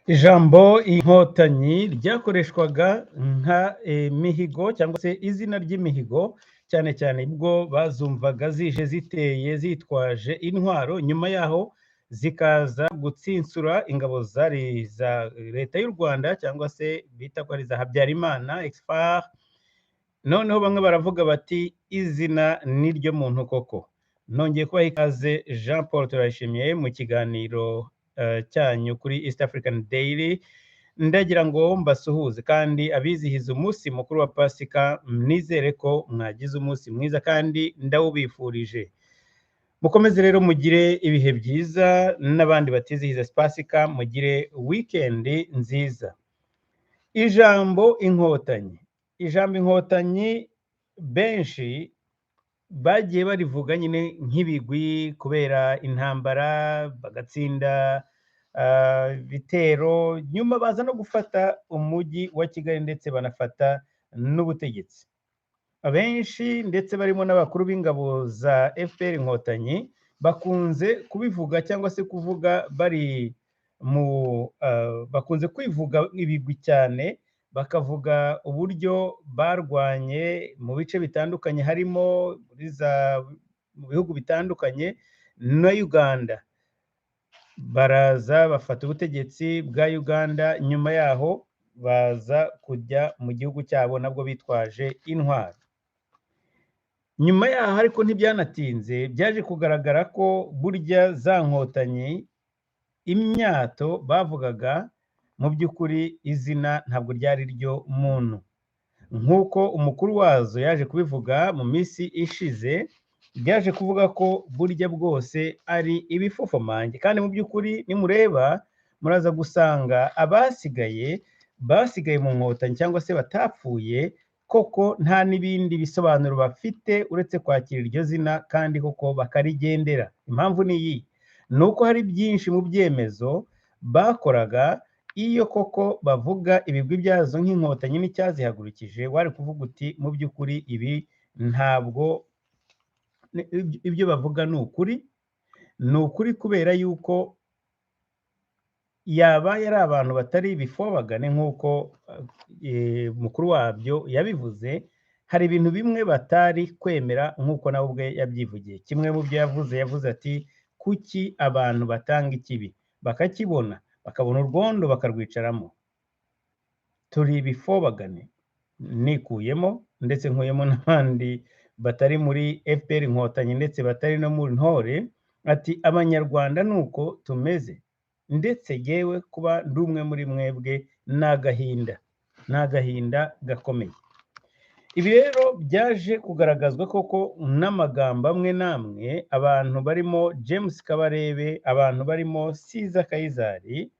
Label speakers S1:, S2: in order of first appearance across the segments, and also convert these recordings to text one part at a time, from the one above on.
S1: Ijambo Inkotanyi ryakoreshwaga nk'imihigo cyangwa se izina ry'imihigo, cyane cyane ubwo bazumvaga zije ziteye zitwaje intwaro, nyuma yaho zikaza gutsinsura ingabo zari za leta y'u Rwanda cyangwa se bita ko ari za Habyarimana FPR. Noneho bamwe baravuga bati izina ni ryo muntu koko. Nongeye kubaha ikaze Jean Paul Turayishimiye mu kiganiro cyanyu kuri East African Daily. Ndagira ngo mbasuhuze kandi abizihiza umunsi mukuru wa Pasika, nizere ko mwagize umunsi mwiza kandi ndawubifurije. Mukomeze rero mugire ibihe byiza, n'abandi batizihiza Pasika mugire weekend nziza. Ijambo Inkotanyi. Ijambo Inkotanyi benshi bagiye barivuga nyine nk'ibigwi kubera intambara, bagatsinda bitero, nyuma baza no gufata umujyi wa Kigali ndetse banafata n'ubutegetsi. Abenshi ndetse barimo n'abakuru b'ingabo za FPR Inkotanyi bakunze kubivuga cyangwa se kuvuga bari mu bakunze kwivuga ibigwi cyane, bakavuga uburyo barwanye mu bice bitandukanye, harimo mu bihugu bitandukanye na Uganda. Baraza bafata ubutegetsi bwa Uganda, nyuma yaho baza kujya mu gihugu cyabo nabwo bitwaje intwaro. Nyuma yaho ariko ntibyanatinze, byaje kugaragara ko burya za nkotanyi imyato bavugaga mu by'ukuri izina ntabwo ryari ryo muntu, nk'uko umukuru wazo yaje kubivuga mu minsi ishize. Byaje kuvuga ko burya bwose ari ibifofomange, kandi mu by'ukuri nimureba muraza gusanga basigaye mu nkotanyi cyangwa se batapfuye koko, nta n'ibindi bisobanuro bafite uretse kwakira iryo zina kandi koko bakarigendera. Impamvu ni iyi, ni uko hari byinshi mu byemezo bakoraga, iyo koko bavuga ibigwi byazo nk'inkotanyi n'icyazihagurukije, wari kuvuga uti mu by'ukuri ibi ntabwo ibyo bavuga ni ukuri kubera yuko yabaye ari abantu batari ibifobagane nk'uko umukuru wabyo yabivuze. Hari ibintu bimwe batari kwemera nk'uko nawe ubwe yabyivugiye. Kimwe mu byo yavuze ati kuki abantu batanga ikibi bakakibona, bakabona urwondo bakarwicaramo. Turi ibifobagane, nikuyemo ndetse nkuyemo n'abandi batari muri FPR Inkotanyi ndetse batari no mu ntore, ati abanyarwanda nuko tumeze, ndetse yewe kuba ndi umwe muri mwebwe n'agahinda gakomeye. Ibi rero byaje kugaragazwa koko n'amagambo amwe n'amwe, abantu barimo James Kabarebe, abantu barimo Siza Kayizari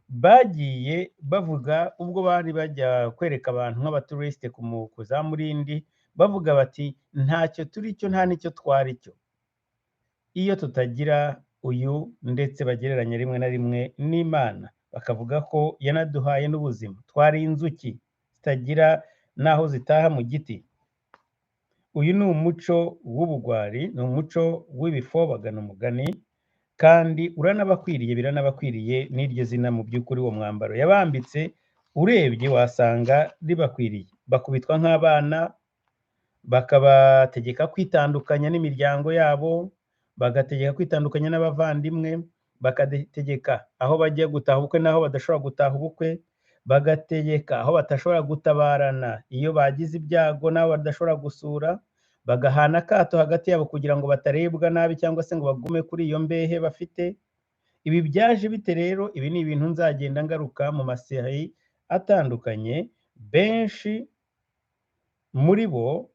S1: bagiye bavuga ubwo bari bajya kwereka abantu nk'abaturisite ku za Murindi, bavuga bati ntacyo turi cyo nta n'icyo twari cyo iyo tutagira uyu, ndetse bagereranya rimwe na rimwe n'Imana, bakavuga ko yanaduhaye n'ubuzima, twari inzuki zitagira n'aho zitaha mu giti. Uyu ni umuco w'ubugwari, ni umuco w'ibifobagana umugani, kandi biranabakwiriye n'iryo zina. Mu by'ukuri uwo mwambaro yabambitse urebye wasanga ribakwiriye. Bakubitwa nk'abana, bakabategeka kwitandukanya n'imiryango yabo, bagategeka kwitandukanya n'abavandimwe, bagategeka aho bajya gutaha ubukwe n'aho badashobora gutaha ubukwe, bagategeka aho badashobora gutabarana iyo bagize ibyago n'aho badashobora gusura, bagahana akato hagati yabo kugira ngo batarebwa nabi cyangwa se ngo bagume kuri iyo mbehe bafite. Ibi byaje bite rero? Ibi ni ibintu nzagenda ngaruka mu maseri atandukanye. Benshi muri bo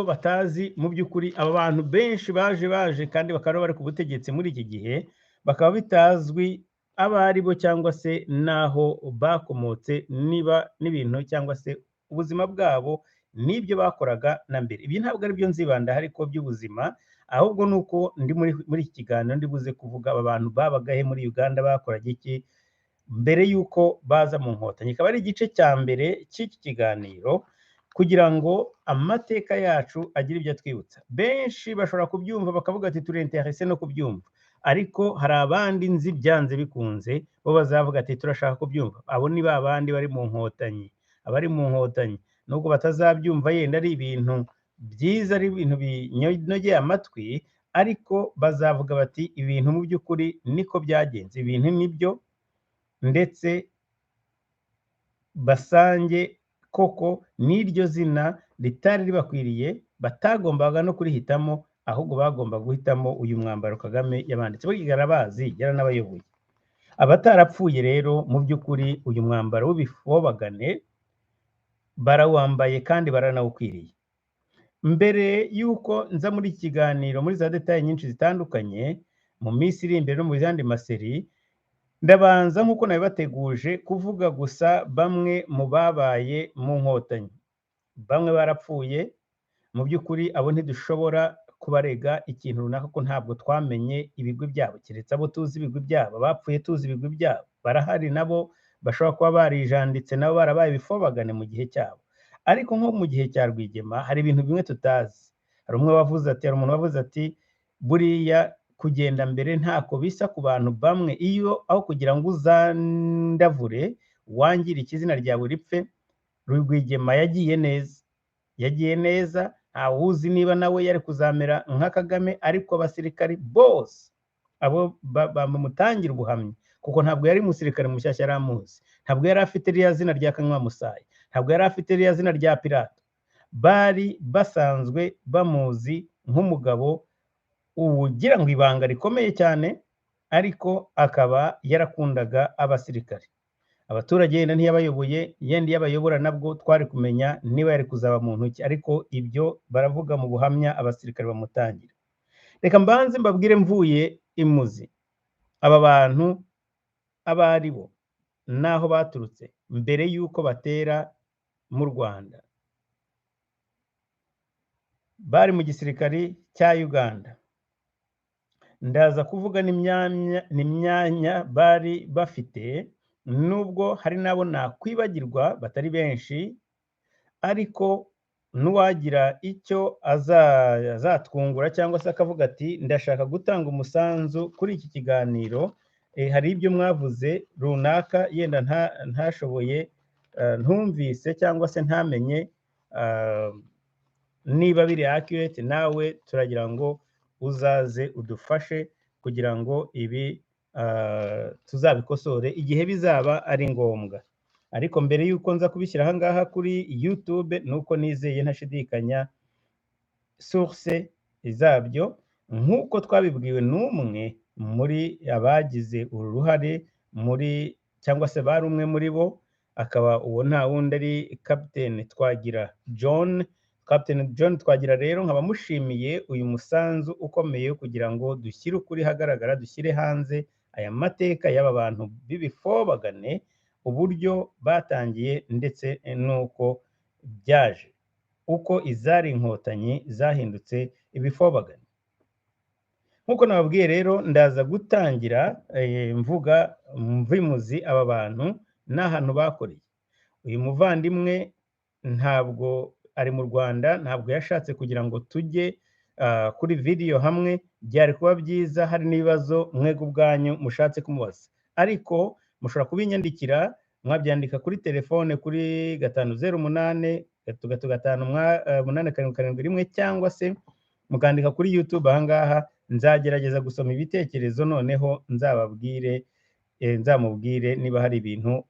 S1: batazi mu by'ukuri. Aba bantu benshi baje kandi bakaba bari ku butegetsi muri iki gihe, bakaba bitazwi abari bo cyangwa se naho bakomotse, niba n'ibintu cyangwa se ubuzima bwabo n'ibyo bakoraga na mbere. Ibi ntabwo ari byo nzibanda ariko by'ubuzima, ahubwo nuko ndi muri iki kiganiro ndi buze kuvuga aba bantu babagahe muri Uganda, bakoraga iki mbere yuko baza mu nkotanyi. Ikaba ari igice cya mbere cy'iki kiganiro. kugira ngo amateka yacu agire ibyo atwibutsa. Benshi bashobora kubyumva bakavuga ati turinterese no kubyumva, ariko hari abandi nzi byanze bikunze bo bazavuga ati turashaka kubyumva. Abo ni ba bandi bari mu nkotanyi. Abari mu nkotanyi nubwo batazabyumva yenda ari ibintu byiza, ari ibintu binogeye amatwi, ariko bazavuga bati ibintu mu by'ukuri niko byagenze, ibintu nibyo, ndetse basange koko n'iryo zina ritari ribakwiriye, batagombaga no kurihitamo, ahubwo bagomba guhitamo uyu mwambaro Kagame yabanditse. Burya arabazi, yaranabayoboye. Abatarapfuye rero mu by'ukuri uyu mwambaro w'ibifobagane barawambaye kandi baranawukwiriye. Mbere y'uko nza muri iki kiganiro muri za detaye nyinshi zitandukanye mu minsi iri imbere no mu yandi maseri, ndabanza nk'uko nabibateguje kuvuga gusa bamwe mu babaye mu nkotanyi. Bamwe barapfuye, mu by'ukuri abo ntidushobora kubarega ikintu runaka ko ntabwo twamenye ibigwi byabo, keretse abo tuzi ibigwi byabo. Bapfuye tuzi ibigwi byabo, barahari nabo bashobora kuba barijanditse, nabo barabaye ibifobagane mu gihe cyabo. Ariko nko mu gihe cya Rwigema hari ibintu bimwe tutazi. Hari umuntu wavuze ati buriya kugenda mbere ntako bisa ku bantu bamwe, iyo aho kugira ngo uzandavure wangire ikizina ryawe ripfe. Rwigema yagiye neza, ntawuzi niba nawe yari kuzamera nka Kagame, ariko abasirikari bose abo bamutangira ubuhamya, kuko ntabwo yari umusirikare mushyashya, yari amuzi. Ntabwo yari afite rya zina rya Kanywamusayi, ntabwo yari afite rya zina rya Pilato. Bari basanzwe bamuzi nk'umugabo ugira ngo ibanga rikomeye cyane, ariko akaba yarakundaga abasirikare. Abaturage yenda ntiyabayoboye, yenda yabayobora nabwo twari kumenya niba yari kuzaba mu ntoki, ariko ibyo baravuga mu buhamya abasirikare bamutangira. Reka mbanze mbabwire mvuye imuzi aba bantu abari bo naho baturutse mbere y'uko batera mu Rwanda. Bari mu gisirikari cya Uganda. Ndaza kuvuga n'imyanya bari bafite, nubwo hari nabo nakwibagirwa batari benshi, ariko n'uwagira icyo azatwungura cyangwa se akavuga ati ndashaka gutanga umusanzu kuri iki kiganiro, hari ibyo mwavuze runaka yenda ntashoboye, ntumvise cyangwa se ntamenye, niba biri accurate, nawe turagira ngo uzaze udufashe kugira ngo ibi tuzabikosore igihe bizaba ari ngombwa. Ariko mbere y'uko nza kubishyira aha ngaha kuri YouTube, nuko nizeye ntashidikanya source zabyo, nk'uko twabibwiwe n'umwe muri abagize uru ruhare muri, cyangwa se bari umwe muri bo, akaba uwo nta wundi ari Captain John Twagira. Rero nkaba mushimiye uyu musanzu ukomeye kugira ngo dushyire ukuri hagaragara, dushyire hanze aya mateka y'aba bantu b'ibifobagane, uburyo batangiye ndetse n'uko byaje, uko izari inkotanyi zahindutse ibifobagane. Nk'uko nababwiye rero, ndaza gutangira mvuga mvimuzi aba bantu n'ahantu bakoreye. Uyu muvandimwe ntabwo ari mu Rwanda, ntabwo yashatse kugira ngo tujye kuri video hamwe. Byari kuba byiza hari n'ibibazo mwebwe ubwanyu mushatse kumubaza, ariko mushobora kubinyandikira, mwabyandika kuri telefone kuri 508 857 cyangwa se mukandika kuri YouTube. Ahangaha nzagerageza gusoma ibitekerezo, noneho nzamubwire niba hari ibintu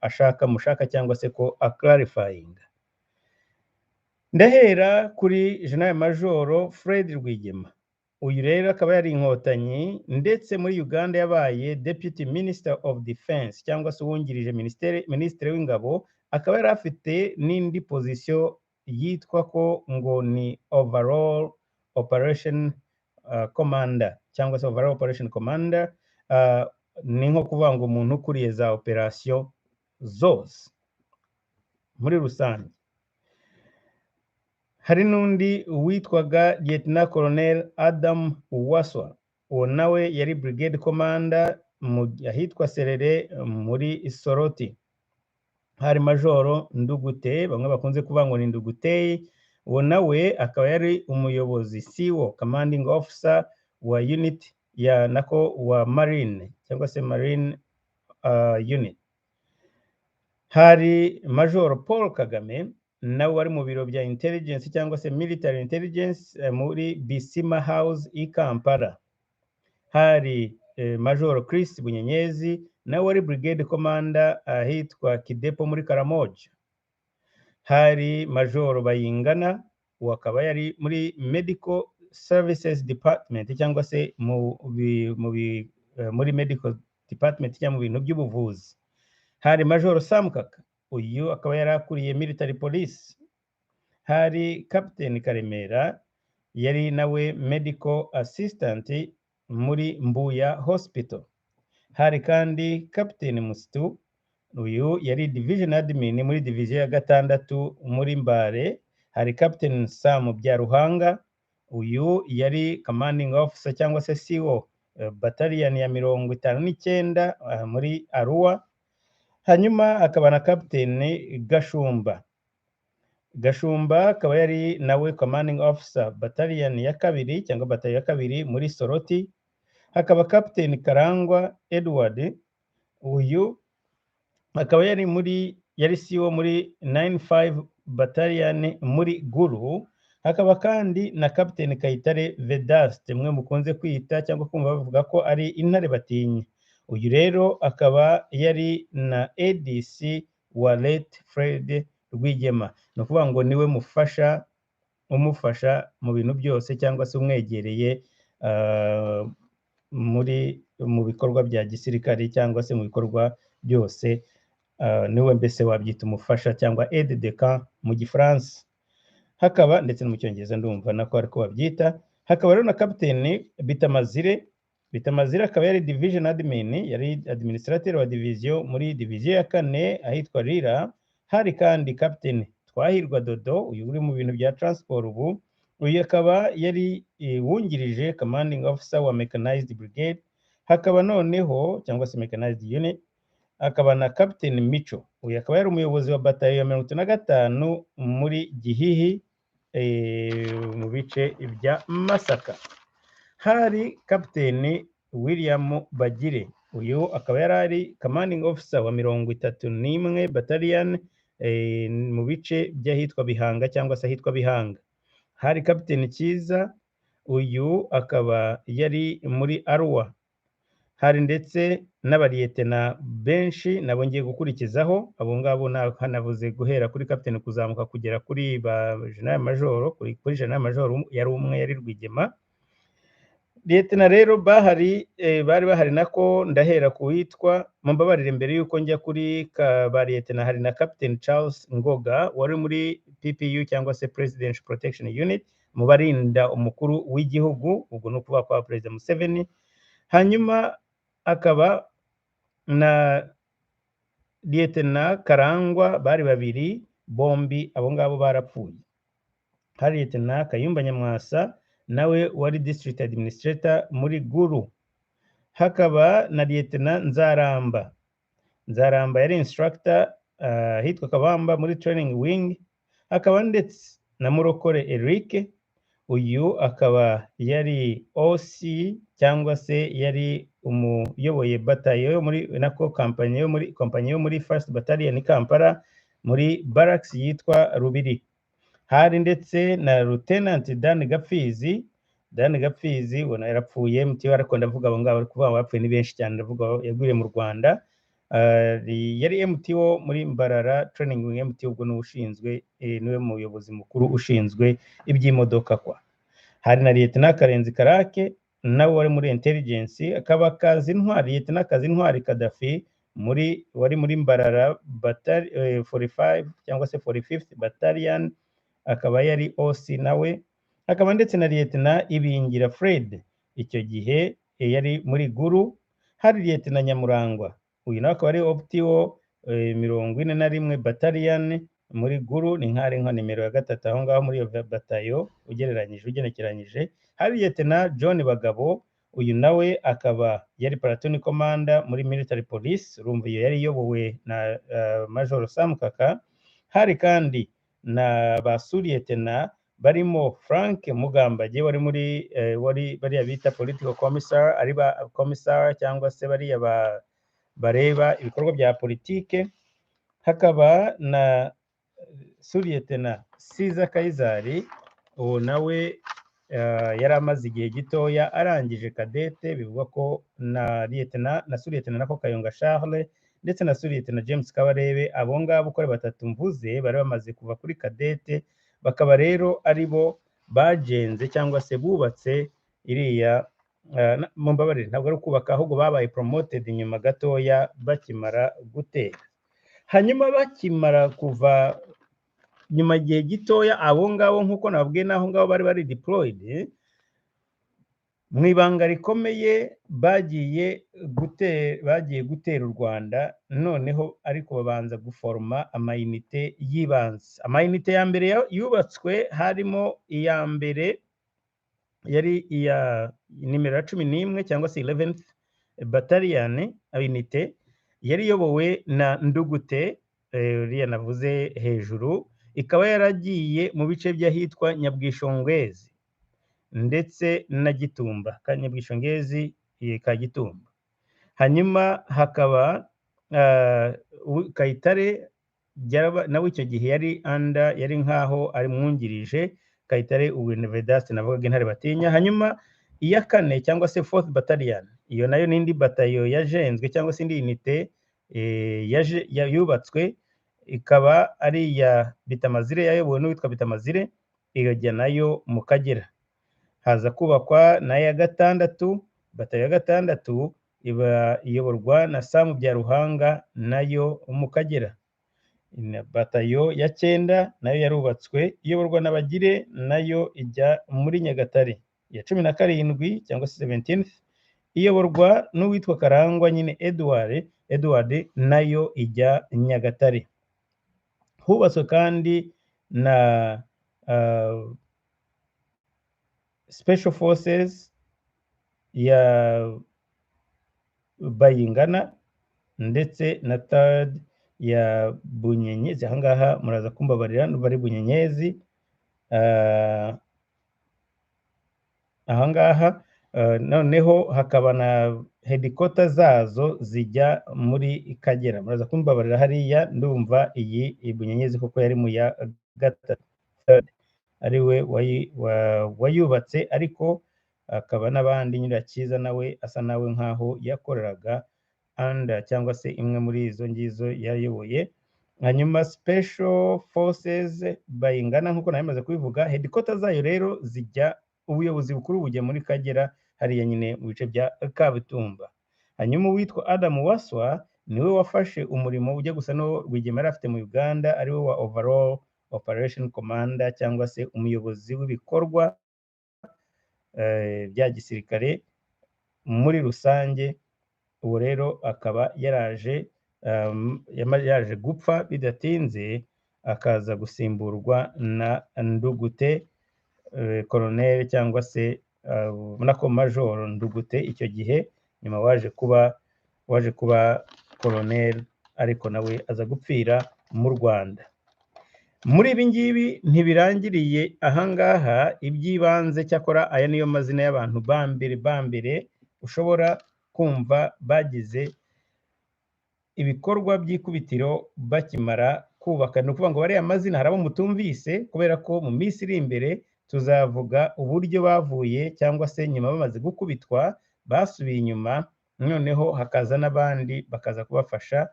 S1: mushaka cyangwa se ko aclarifyinga. Ndahera kuri General Major Fred Rwigema. Uyu rero akaba yari inkotanyi, ndetse muri Uganda yabaye Deputy Minister of Defense cyangwa se uwungirije Minisitiri w'Ingabo. Akaba yari afite n'indi position yitwa ko ngo ni Overall Operation Commander cyangwa se Overall Operation Commander. Ni nko kuvuga ngo umuntu ukuriye za operation zose muri rusange. Hari n'undi witwaga Lieutenant Colonel Adam Uwaswa, uwo nawe yari Brigade Commander ahitwa Serere muri Soroti. hari majoro Ndugute, bamwe bakunze kuvuga ngo ni Nduguteye, uwo nawe akaba yari umuyobozi CEO commanding officer wa unit ya nako wa marine cyangwa se marine unit. Hari majoro Paul Kagame nawe wari mu biro bya intelligence cyangwa se military intelligence muri Bisima House i Kampala. Hari majoro Chris Bunyenyezi nawe wari brigade commander ahitwa Kidepo muri Karamoja. Hari majoro Bayingana wakaba yari muri medical services department cyangwa se muri medical department cyangwa mu bintu by'ubuvuzi. Hari majoro Samkaka, uyu akaba yari akuriye military police. Hari Captain Karemera yari nawe medical assistant muri Mbuya Hospital. Hari kandi Captain Musitu, uyu yari division admin muri division ya gatandatu muri Mbare. Hari Captain Sam Byaruhanga, uyu yari commanding officer cyangwa se CEO battalion ya 59 muri Arua. Hanyuma akaba na Captain Gashumba akaba yari nawe commanding officer battalion ya kabiri cyangwa battalion ya kabiri muri Soroti. Hakaba Captain Karangwa Edward, uyu akaba yari CEO muri 95 battalion muri Guru. Hakaba kandi na Captain Kayitare Vedaste, mwe mukunze kwita cyangwa kumva bavuga ko ari intare batinya. Uyu rero akaba yari na ADC wa Late Fred Rwigema, no kuvuga ngo niwe umufasha mu bintu byose cyangwa se umwegereye mu bikorwa bya gisirikare cyangwa se mu bikorwa byose, niwe mbese wabyita umufasha cyangwa aide de camp mu Gifaransa. Hakaba ndetse no mu Cyongereza ndumva nako ariko babyita. Hakaba rero na Captain Bitamazire akaba yari division admin, yari administrateur wa division muri division ya 4 ahitwa Rira. Hari kandi Captain Twahirwa Dodo, uyu uri mu bintu bya transport ubu. Uyu akaba yari wungirije commanding officer wa mechanized brigade. Hakaba noneho cyangwa se mechanized unit akaba na Captain Micho, uyu akaba yari umuyobozi wa battalion ya 55 muri Gihihi mu bice bya Masaka. Hari Captain William Bagire, uyu akaba yari commanding officer wa 31 battalion mu bice by'ahitwa Bihanga cyangwa se ahitwa Bihanga. Hari Captain Kiza, uyu akaba yari muri Arua. Hari ndetse n'abariyetena benshi nabo ngiye gukurikizaho, abo ngabo hanavuze guhera kuri Captain kuzamuka kugera kuri ba General Major. Kuri General Major yari umwe yari Rwigema. Liyetena rero bari bahari nako ndahera kuwitwa mumbabarire mbere yuko njya kuri ba liyetena. Hari na Captain Charles Ngoga wari muri PPU cyangwa se Presidential Protection Unit mu barinda umukuru w'igihugu, ubwo no kuba kwa President Museveni. Hanyuma akaba na Liyetena Karangwa, bari babiri, bombi abo ngabo barapfuye. Hari Liyetena Kayumba Nyamwasa nawe wari district administrator muri Guru. Hakaba na Liyetena Nzaramba yari instructor hitwa Kabamba muri training wing. Hakaba ndetse na Murokore Eric, uyu akaba yari OC cyangwa se yari umuyoboye batayo yo muri nako kompanye yo muri first battalion Kampala muri barracks yitwa Rubiri. Hari ndetse na Lieutenant Dan Gapfizi ubona yarapfuye mutiyo, ariko ndavuga abo ngabo kuvuga bapfuye ni benshi cyane, ndavuga yaguriye mu Rwanda. Yari MTO muri Mbarara training wing. MTO ubwo n'ushinzwe niwe muyobozi mukuru ushinzwe iby'imodoka kwa. Hari na Lieutenant Karenzi Karake nawe wari muri intelligence. Akaba Lieutenant Kazintwari Kadafi wari muri Mbarara 45 cyangwa se 45th battalion, akaba yari OC nawe. Akaba ndetse na Lieutenant Ibingira Fred, icyo gihe yari muri Guru. Hari Lieutenant Nyamurangwa, uyu nawe akaba ari OPTO 41 battalion muri Guru, ni nka nimero ya 3 aho ngaho muri iyo batayo ugenekeranyije. Hari Lieutenant John Bagabo, uyu nawe akaba yari platoon commander muri military police, urumva iyo yari iyobowe na Major Sam Kaka. Hari kandi na ba Lieutenant barimo Frank Mugambage wari muri bariya bita political commissar, ari ba commissar cyangwa se bariya bareba ibikorwa bya politike. Hakaba na Lieutenant Siza Kayizari, uwo nawe yari amaze igihe gitoya arangije kadete, bivugwa ko na Lieutenant nako Kayonga Charles ndetse na Lieutenant James Kabarebe, abo ngabo uko ari batatu mvuze bari bamaze kuva kuri kadete, bakaba rero ari bo bagenze cyangwa se bubatse iriya mumbabarire, ntabwo ari kubaka ahubwo babaye promoted nyuma gatoya bakimara gutera. Hanyuma bakimara kuva nyuma gihe gitoya, abo ngabo nkuko nababwiye naho ngabo bari deployed mu ibanga rikomeye, bagiye gutera u Rwanda, noneho ariko babanza guforma amayinite y'ibanze. Amayinite ya mbere yubatswe harimo iya mbere yari iya nimero 11 cyangwa se 11th battalion unité, yari yobowe na Ndugute uriya navuze hejuru, ikaba yaragiye mu bice by'ahitwa Nyabwishongwezi ndetse na Gitumba, Nyabwishongezi ka Gitumba. Hanyuma hakaba Kayitare nawe icyo gihe yari nkaho ari mwungirije Kayitare Vedaste navuga intare batinya. Hanyuma iya kane cyangwa se 4th battalion, iyo nayo nindi batayo yajenzwe cyangwa se indi unité yubatswe, ikaba ari ya Bitamazire, yayobowe n'uwitwa Bitamazire, iyo nayo mu Kagera. Haza kubakwa na ya gatandatu, batayo ya gatandatu iba iyoborwa na Samu bya Ruhanga, nayo mu Kagera. Batayo ya 9 nayo yarubatswe iyoborwa na Bagire, nayo ijya muri Nyagatare. Ya 17 cyangwa se 17th iyoborwa n'uwitwa Karangwa nyine Edward, nayo ijya Nyagatare. Hubatswe kandi na Special Forces ya Bayingana ndetse na third ya Bunyenyezi. Ahangaha muraza kumbabarira bari Bunyenyezi. Ahangaha noneho hakaba na headquarters zazo zijya muri Kagera. Muraza kumbabarira hariya, ndumva iyi Bunyenyezi kuko yari mu ya gatatu, ariwe wayubatse, ariko akaba n'abandi Nyirakiza nawe asa nawe nkaho yakoreraga cyangwa se imwe muri izo ngizo yayoboye. Hanyuma Special Forces Bayingana nkuko namaze kubivuga, headquarters zayo rero zijya, ubuyobozi bukuru bujya muri Kagera hariya nyine mu bice bya Kabutumba. Hanyuma uwitwa Adam Waswa niwe wafashe umurimo ujya gusa no Rwigema afite mu Uganda, ariwe wa Overall Operation Commander cyangwa se umuyobozi w'ibikorwa bya gisirikare muri rusange. Ubu rero akaba yaje gupfa bidatinze, akaza gusimburwa na Ndugute Colonel cyangwa se nako Major Ndugute icyo gihe, nyuma waje kuba Colonel, ariko nawe aza gupfira mu Rwanda. Muri ibi ngibi ntibirangiriye ahangaha iby'ibanze, cyakora aya niyo mazina y'abantu bambere ushobora kumva bagize ibikorwa by'ikubitiro bakimara kubaka. Ni ukuvuga ngo bariya mazina hari abo mutumvise, kubera ko mu minsi iri imbere tuzavuga uburyo bavuye cyangwa se nyuma bamaze gukubitwa basubiye inyuma, noneho hakaza n'abandi bakaza kubafasha.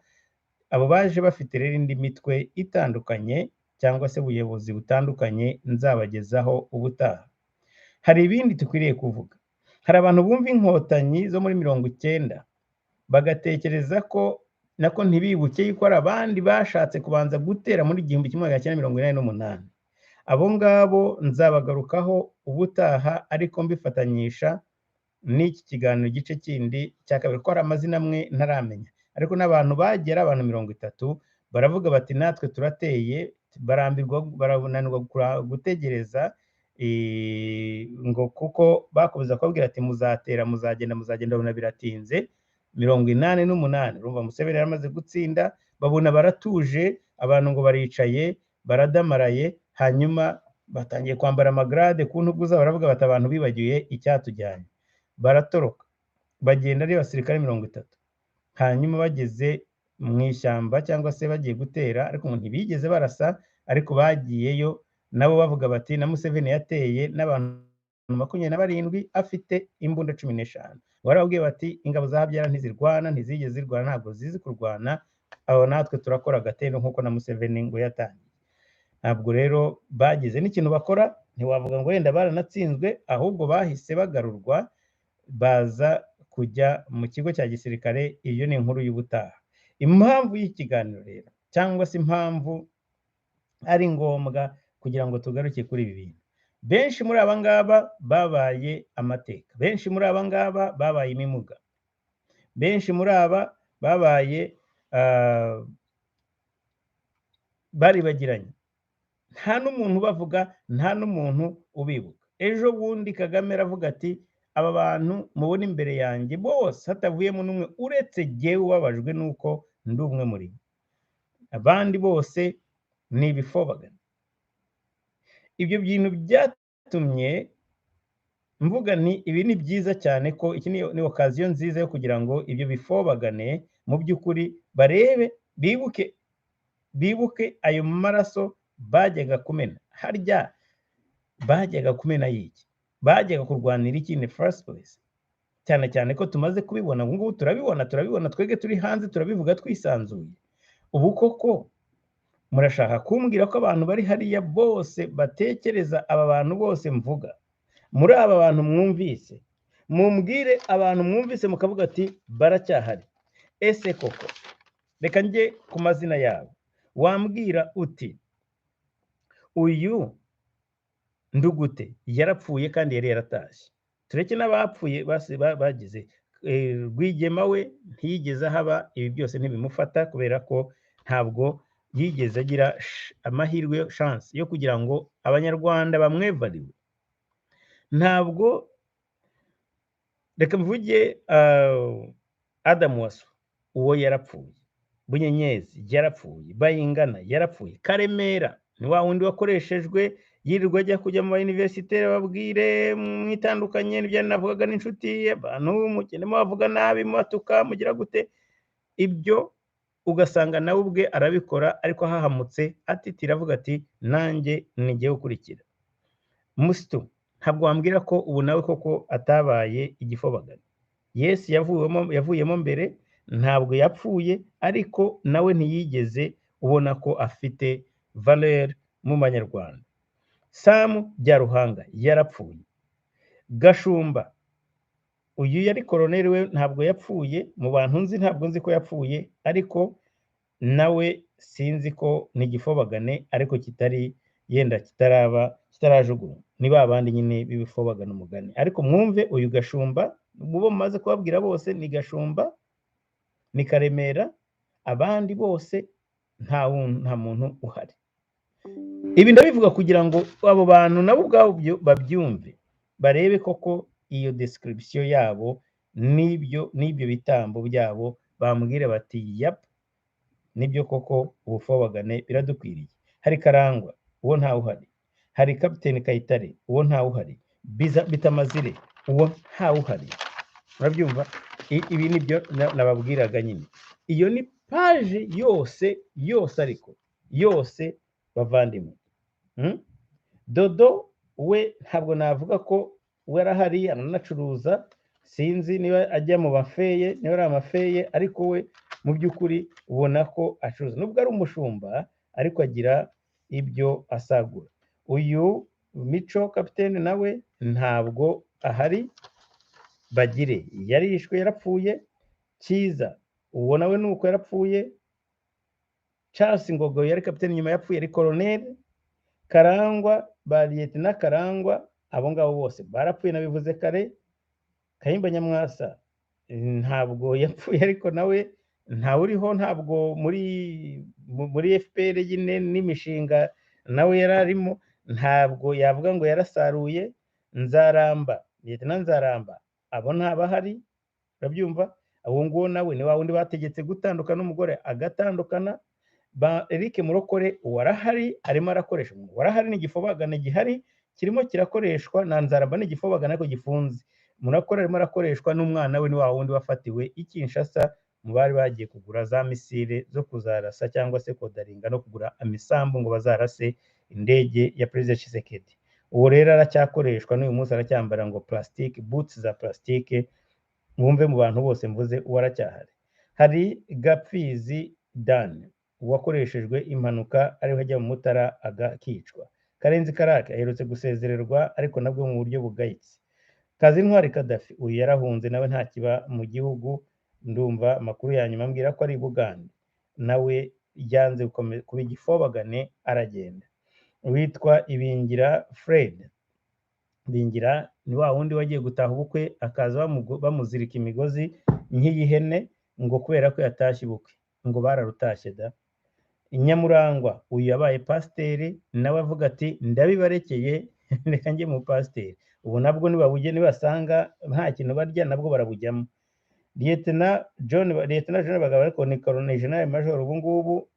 S1: Abo baje bafite rero indi mitwe itandukanye cyangwa se ubuyobozi butandukanye, nzabagezaho ubutaha. Hari ibindi tukwiriye kuvuga. Hari abantu bumva inkotanyi zo muri 90 bagatekereza ko nako ntibibuke yuko ari abandi bashatse kubanza gutera muri 1988. Abo ngabo nzabagarukaho ubutaha, ariko mbifatanyisha n'iki kiganiro gice kindi cya kabiri, ko hari amazina amwe ntaramenya, ariko n'abantu bagera abantu 30 baravuga bati natwe turateye, barambirwa barananirwa gutegereza ngo kuko bakomeza kubabwira ati muzatera muzagenda babona biratinze 88 urumva Museveni yaramaze gutsinda babona baratuje abantu ngo baricaye baradamaraye hanyuma batangiye kwambara amagrade ku ntugu zabo baravuga bati abantu bibagiye icyatujyanye baratoroka bagenda ari abasirikare 30 hanyuma bageze mu ishyamba cyangwa se bagiye gutera ariko ntibigeze barasa ariko bagiyeyo nabo bavuga bati na Museveni yateye n'abantu 27 afite imbunda 15 barabwiye bati ingabo za Habyara ntizirwana ntizigeze zirwana ntabwo zizi kurwana abo natwe turakora gatendo nkuko na Museveni ngo yatangiye ntabwo rero bagize n'ikintu bakora ntiwavuga ngo wenda baranatsinzwe ahubwo bahise bagarurwa baza kujya mu kigo cya gisirikare iyo ni inkuru y'ubutaha impamvu y'ikiganiro rero cyangwa se impamvu ari ngombwa kugira ngo tugaruke kuri ibi bintu benshi muri aba ngaba babaye amateka benshi muri aba ngaba babaye imimuga benshi muri aba babaye baribagiranye nta n'umuntu bavuga nta n'umuntu ubibuka ejo bundi Kagame aravuga ati aba bantu mubona imbere yanjye bose hatavuyemo n'umwe uretse jyewe ubabajwe nuko ndi umwe muri abandi bose ni ibifobagane ibyo bintu byatumye mvuga ni ibi ni byiza cyane ko iki ni occasion nziza yo kugira ngo ibyo bifobagane mu by'ukuri barebe bibuke ayo maraso bajyaga kumena harya bajyaga kumena yiki bajyaga kurwanira iki in first place cyane cyane ko tumaze kubibona ngubu turabibona twege turi hanze turabivuga twisanzuye ubu koko murashaka kumbwira ko abantu bari hariya bose batekereza aba bantu bose mvuga muri aba bantu mwumvise mumbwire abantu mwumvise mukavuga ati baracyahari ese koko reka njye ku mazina yabo wambwira uti uyu ndugute yarapfuye kandi yari yaratashye tureke n'abapfuye bagize Rwigema we ntiyigeze haba ibi byose ntibimufata kubera ko ntabwo yigeze agira amahirwe chance yo kugira ngo abanyarwanda bamwevariwe ntabwo reka mvuge Adam Wasu uwo yarapfuye Bunyenyezi yarapfuye Bayingana yarapfuye Karemera ni wa wundi wakoreshejwe yirirwa ajya kujya mu universite babwire mwitandukanye n'ibyo navugaga n'inshuti abantu mukenemo bavuga nabi matuka mugira gute ibyo ugasanga nawe ubwe arabikora ariko hahamutse atitira avuga ati nanjye nigiye gukurikira Musto ntabwo wambwira ko ubu nawe koko atabaye igifobagane Yes yavuyemo mbere ntabwo yapfuye ariko nawe ntiyigeze ubona ko afite valeur mu banyarwanda Sam Byaruhanga yarapfuye Gashumba uyu yari koloneli we ntabwo yapfuye mu bantu nzi ntabwo nzi ko yapfuye ariko nawe sinzi ko ni igifobagane ariko kitari yenda kitarajugunywa ni babandi nyine bibifobagana umugani ariko mwumve uyu Gashumba mubo maze kubabwira bose ni Gashumba ni Karemera abandi bose nta muntu uhari ibi ndabivuga kugira ngo abo bantu nabo ubwabo babyumve barebe koko iyo description yabo nibyo bitambo byabo bambwire bati yap nibyo koko ubufobagane biradukwiriye hari Karangwa uwo ntawe uhari hari Captain Kayitare uwo ntawe uhari Bitamazire uwo ntawe uhari murabyumva ibi nibyo nababwiraga nyine iyo ni page yose ariko yose bavandimwe Dodo we ntabwo navuga ko warahari ananacuruza sinzi niba ajya mu bafeye niba ari amafeye ariko we mu by'ukuri ubona ko acuruza nubwo ari umushumba ariko agira ibyo asagura uyu Mico Captain nawe ntabwo ahari Bagire yarishwe yarapfuye Cyiza uwo nawe nuko yarapfuye Charles Ngogo yari Captain nyuma yapfuye ari colonel Karangwa bariyete na Karangwa abo ngabo bose barapfuye nabivuze kare Kayimba Nyamwasa ntabwo yapfuye ariko nawe nta uriho ntabwo muri FPR yine n'imishinga nawe yararimo ntabwo yavuga ngo yarasaruye. Nzaramba, Lieutenant Nzaramba abo ntabahari, urabyumva. Abo nguwo nawe ni wa wundi bategetse gutandukana n'umugore agatandukana. Eric Murokore warahari arimo arakoresha, warahari n'igifobagane gihari kirimo kirakoreshwa na Nzaramba n'igifobagane ariko gifunze. Murokore arimo arakoreshwa n'umwana we, ni wa wundi wafatiwe i Kinshasa mu bari bagiye kugura za misile zo kuzarasa cyangwa se kodaringa no kugura amisambu ngo bazarase indege ya President Tshisekedi. Uwo rero aracyakoreshwa n'uyu munsi, aracyambara ngo plastique, boots za plastique. Mwumve mu bantu bose mvuze waracyahari. Hari Gapfizi Dan wakoreshejwe impanuka ariho ajya mu Mutara agakicwa. Karenzi Karake aherutse gusezererwa ariko nabwo mu buryo bugayitse. Kazintwari Kadafi uyu yarahunze nawe nta kiba mu gihugu, ndumva amakuru ya nyuma ambwira ko ari Uganda, nawe yanze kuba igifobagane aragenda. Witwa Ibingira Fred, Bingira ni wa wundi wagiye gutaha ubukwe akaza bamuzirika imigozi nk'iyihene ngo kubera ko yatashye ubukwe, ngo bararutashye da. Nyamurangwa uyu yabaye pasiteri, nawe avuga ati ndabibarekeye reka njye mu pasiteri. Ubu nabwo nibasanga nta kintu barya nabwo barabujyamo. Lieutenant John Bagabo ariko ni Colonel General Major ubu ngubu,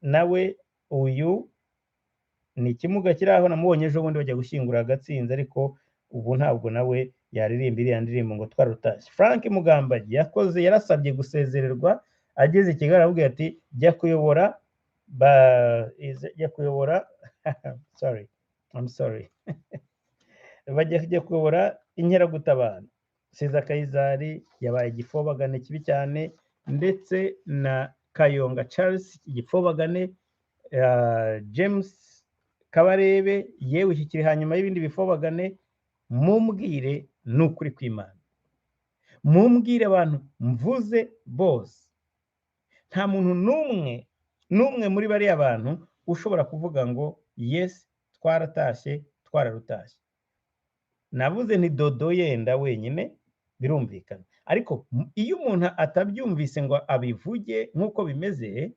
S1: nawe uyu ni ikimuga kiri aho namubonye ejo bundi bajya gushyingura agatsinze, ariko ubu ntabwo nawe yaririmba iriya ndirimbo ngo twarutashye. Frank Mugambagi yarasabye gusezererwa, ageze i Kigali aravuga ati jya kuyobora bajya kuyobora inkeragutabara. Cesar Kayizari yabaye igifobagane kibi cyane, ndetse na Kayonga Charles igifobagane, James Kabarebe yewe iki kiri hanyuma y'ibindi bifobagane. Mumbwire n'ukuri kw'Imana, mumbwire abantu mvuze bose, nta muntu n'umwe muri bariya abantu ushobora kuvuga ngo yes twaratashye twararutashye. Navuze ni Dodo yenda wenyine birumvikana, ariko iyo umuntu atabyumvise ngo abivuge nk'uko bimeze,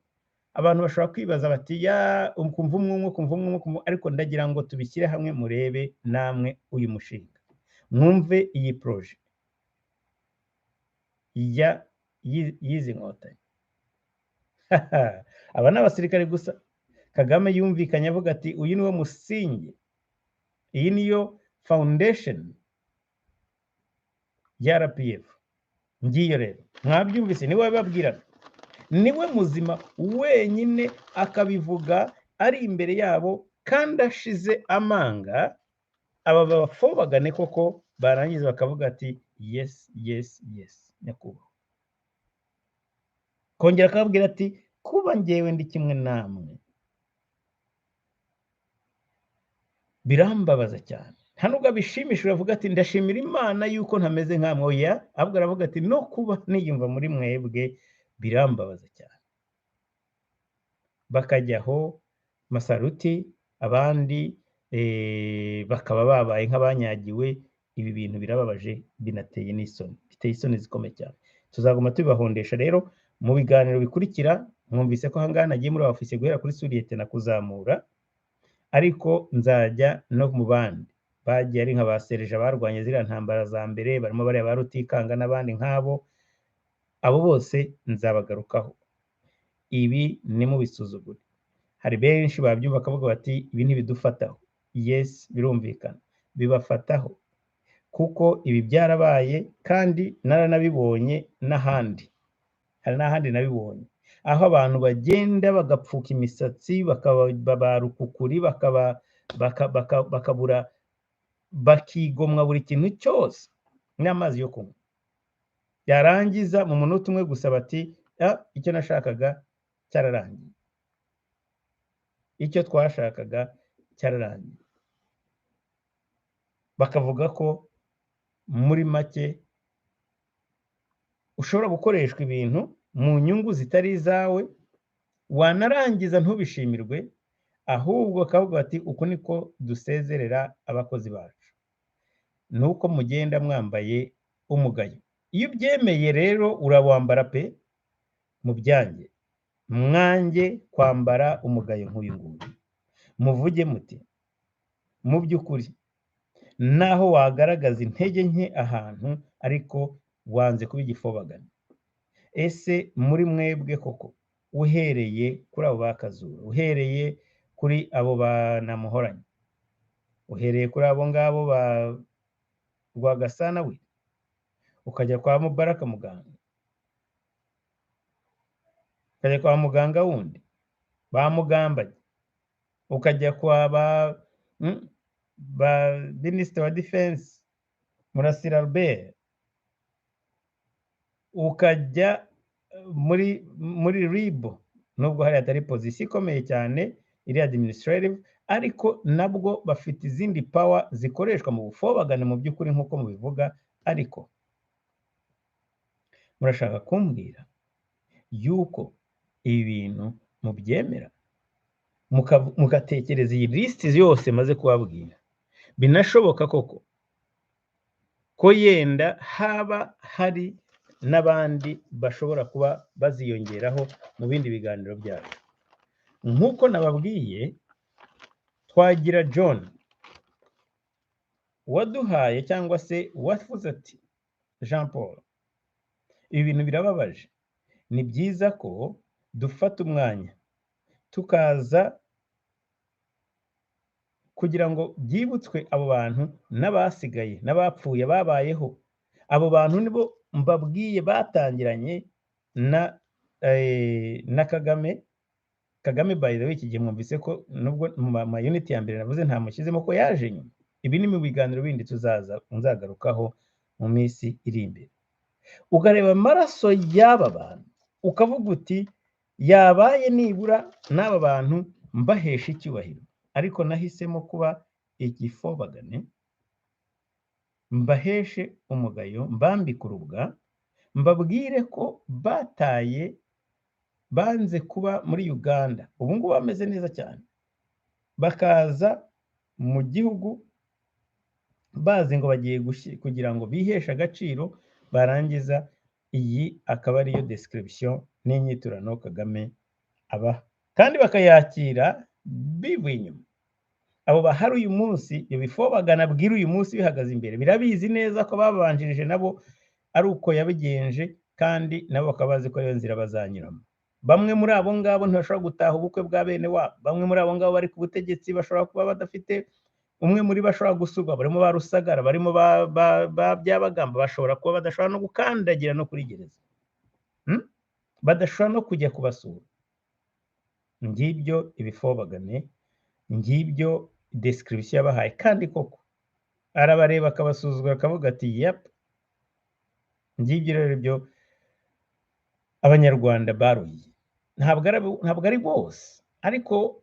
S1: abantu bashobora kwibaza bati ya kumva umwe, ariko ndagira ngo tubishyire hamwe murebe namwe uyu mushinga, mwumve iyi projet y'izi Inkotanyi. Aba ni abasirikare gusa. Kagame yumvikanye avuga ati uyu niwo musingi, iyi niyo foundation ya RPF. Ngiyo rero mwabyumvise, niwe babwiraga, niwe muzima wenyine akabivuga ari imbere yabo kandi ashize amanga. Aba bafobagane koko barangiza bakavuga ati yes nyakubahwa. Kongera akababwira ati kuba ngewe ndi kimwe namwe birambabaza cyane, nta nubwo abishimishije avuga ati ndashimira Imana yuko ntameze nkamwe, oya, ahubwo aravuga ati no kuba niyumva muri mwebwe birambabaza cyane. Bakajyaho Masaruti, abandi bakaba babaye nk'abanyagiwe. Ibi bintu birababaje, binateye n'isoni, biteye isoni zikomeye cyane. Tuzaguma tubibahondesha rero mu biganiro bikurikira. Mwumvise ko hangana nagiye muri ofisi guhera kuri suriyete na kuzamura, ariko nzajya no mu bandi bagiye ari nka basereje barwanye ziriya ntambara za mbere, barimo bariya ba Rutikanga n'abandi nk'abo. Abo bose nzabagarukaho. Ibi ni mu bisuzugure. Hari benshi babyumva bakavuga bati ibi ntibidufataho. Yes, birumvikana bibafataho, kuko ibi byarabaye kandi naranabibonye n'ahandi. Hari n'ahandi nabibonye aho abantu bagenda bagapfuka imisatsi, babarukukuri, bakabura, bakigomwa buri kintu cyose n'amazi yo kunywa. Yarangiza mu munota umwe gusa bati icyo nashakaga cyararangiye, icyo twashakaga cyararangiye. Bakavuga ko muri make ushobora gukoreshwa ibintu mu nyungu zitari izawe, wanarangiza ntubishimirwe, ahubwo akavuga ati uku niko dusezerera abakozi bacu, nuko mugenda mwambaye umugayo. Iyo ubyemeye rero urabambara pe, mu byanjye mwanjye kwambara umugayo nk'uyu nguyu. Muvuge muti mu by'ukuri naho wagaragaza intege nke ahantu ariko wanze kuba igifobagane. Ese muri mwebwe koko uhereye kuri abo bakazura, uhereye kuri abo banamuhoranye, uhereye kuri abo ngabo ba Rwagasana we, ukajya kwa Mubaraka muganga, ukajya kwa muganga wundi bamugambanye, ukajya kwa ba Minister wa Defense Murasira Albert, ukajya muri ribo, nubwo hari atari position ikomeye cyane iri administrative, ariko nabwo bafite izindi power zikoreshwa mu bufobagane mu by'ukuri nk'uko mubivuga. Ariko murashaka kumbwira yuko ibi bintu mubyemera mugatekereza iyi list yose maze kubabwira, binashoboka koko ko yenda haba hari n'abandi bashobora kuba baziyongeraho mu bindi biganiro byacu. Nk'uko nababwiye, Twagira John waduhaye cyangwa se wavuze ati Jean Paul, ibi bintu birababaje, ni byiza ko dufata umwanya tukaza kugira ngo byibutswe abo bantu n'abasigaye n'abapfuye babayeho. Abo bantu nibo mbabwiye batangiranye na Kagame by the way, iki gihe mwumvise ko nubwo mu ma unit ya mbere navuze nta mushyizemo ko yaje nyuma. Ibi ni mu biganiro bindi nzagarukaho mu minsi iri imbere. Ugareba amaraso y'aba bantu ukavuga uti yabaye nibura n'aba bantu mbahesha icyubahiro, ariko nahisemo kuba igifobagane, mbaheshe umugayo, mbambike urubwa, mbabwire ko banze kuba muri Uganda, ubu ngubu bameze neza cyane, bakaza mu gihugu bazi ngo bagiye kugira ngo biheshe agaciro, barangiza iyi akaba ariyo description n'inyiturano Kagame abaha, kandi bakayakira bivuye inyuma. Abo bahari uyu munsi, ibifobagana abwira uyu munsi bihagaze imbere, birabizi neza ko babanjirije nabo ari uko yabigenje, kandi nabo bakaba bazi ko iyo nzira bazanyuramo. Bamwe muri abo ngabo ntibashobora gutaha ubukwe bwa bene wabo, bamwe muri abo ngabo bari ku butegetsi bashobora kuba badafite, umwe muri bashobora gusurwa, barimo ba Rusagara, barimo ba Byabagamba, bashobora kuba badashobora no gukandagira no kuri gereza, badashobora no kujya kubasura. Ngibyo ibifobagane, ngibyo description yabahaye, kandi koko arabareba akabasuzugura akavuga ati yep. Ngibyo rero byo abanyarwanda baruhiye. Ntabwo ari bose, ariko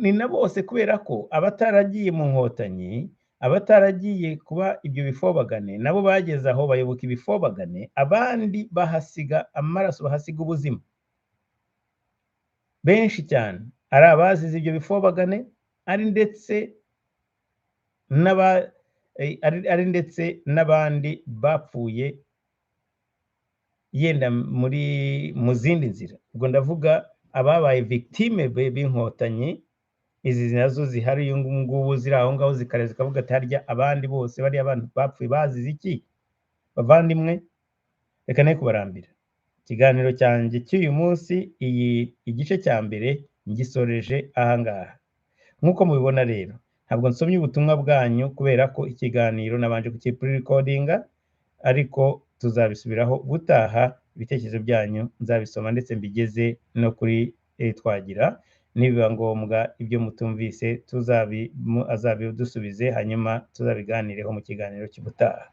S1: ni na bose, kubera ko abataragiye mu nkotanyi, abataragiye kuba ibyo bifobagane, nabo bageze aho bayoboka ibifobagane, abandi bahasiga amaraso, bahasiga ubuzima. Benshi cyane ari abazize ibyo bifobagane, ari ndetse n'abandi bapfuye yenda mu zindi nzira. Ubwo ndavuga ababaye victime b'inkotanyi, izi nazo zihari uyu ngubu ziri aho ngaho zikareza kavuga ati harya abandi bose bari abantu bapfuye bazize iki? Bavandimwe, reka ne kubarambira. Ikiganiro cyanjye cy'uyu munsi, igice cya mbere ngisoreje aha ngaha. Nk'uko mubibona rero, ntabwo nsomye ubutumwa bwanyu kubera ko ikiganiro nabanje kukipre-recordinga, ariko tuzabisubiraho gutaha. Ibitekerezo byanyu nzabisoma ndetse mbigeze no kuri Twagira, nibiba ngombwa ibyo mutumvise azabidusubize, hanyuma tuzabiganireho mu kiganiro cy'ubutaha.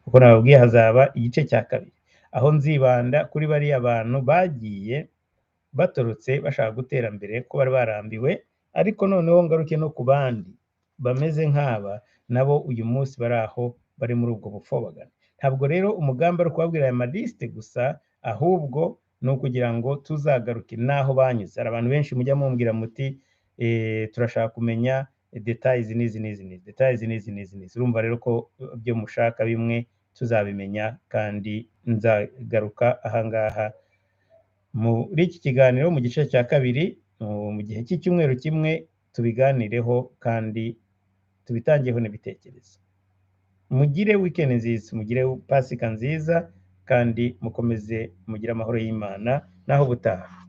S1: Kuko nababwiye hazaba igice cya kabiri, aho nzibanda kuri bariya abantu bagiye batorotse bashaka gutera mbere, ko bari barambiwe, ariko noneho ngaruke no ku bandi bameze nk'aba, nabo uyu munsi bari aho bari muri ubwo bufobagane. Ntabwo rero umugambi ari ukubabwira aya maliste gusa, ahubwo ni ukugira ngo tuzagaruke n'aho banyuze. Hari abantu benshi mujya mumbwira muti turashaka kumenya details n'izi. Urumva rero ko byo mushaka bimwe tuzabimenya, kandi nzagaruka ahangaha muri iki kiganiro mu gice cya kabiri, mu gihe cy'icyumweru kimwe tubiganireho, kandi tubitangiyeho n'ibitekerezo. Mugire weekend nziza, mugire pasika nziza, kandi mukomeze mugire amahoro y'Imana naho butaha.